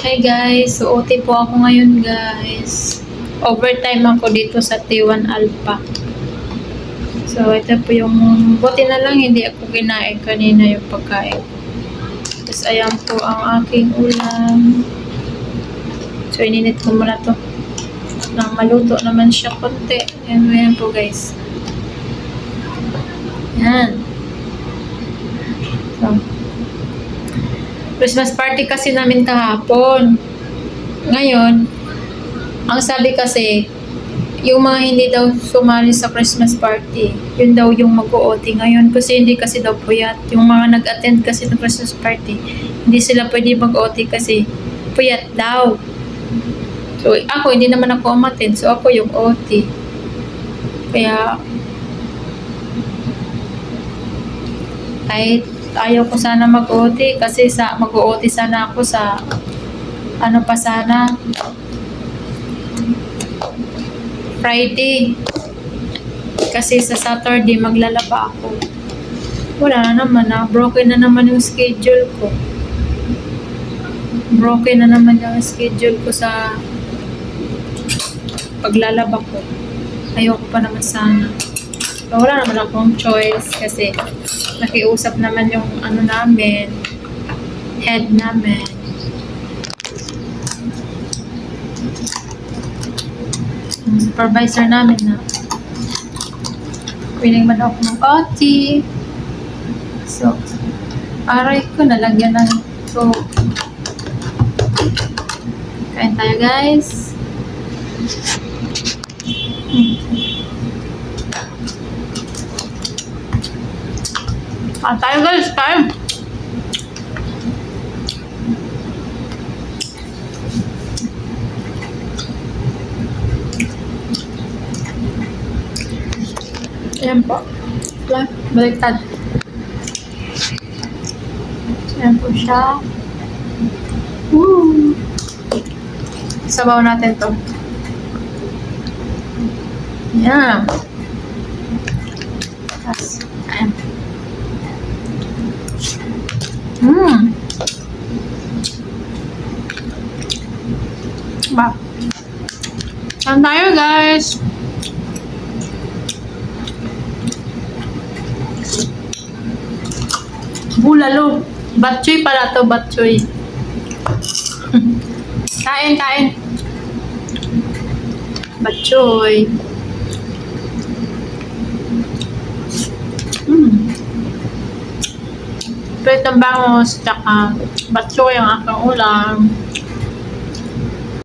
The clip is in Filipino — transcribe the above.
Hi guys, so OT po ako ngayon guys. Overtime ako dito sa T1 Alpha. So ito po yung, buti na lang hindi ako kinain kanina yung pagkain. Tapos ayan po ang aking ulam. So ininit ko muna to. Nang maluto naman siya konti. Ayan po guys. Yan. So, Christmas party kasi namin kahapon. Ngayon, ang sabi kasi, yung mga hindi daw sumali sa Christmas party, yun daw yung mag-OT ngayon kasi hindi kasi daw puyat. Yung mga nag-attend kasi ng Christmas party, hindi sila pwede mag-OT kasi puyat daw. So, ako, hindi naman ako umattend. So, ako yung OT. Kaya, ay ayaw ko sana mag-OT kasi mag-OT sana ako sa ano pa sana Friday kasi sa Saturday maglalaba ako. Wala na naman broken na naman yung schedule ko. Broken na naman yung schedule ko sa paglalaba ko. Ayoko pa naman sana. So, wala naman akong choice kasi nakiusap naman yung ano namin, head namin. Yung supervisor namin na willing man ako ng OT. So, aray ko, nalagyan ng so, kain tayo guys. Tayo guys, tayo. Ayan po. Baliktad. Ayan po siya. Woo! Sabaw natin to. Ayan. Tapos, ayan. Ba. Saan tayo guys? Bulalo. Batchoy pala to, batchoy. Kain. Batchoy. Pwede ang bangos, tsaka batchoy ang aking ulam.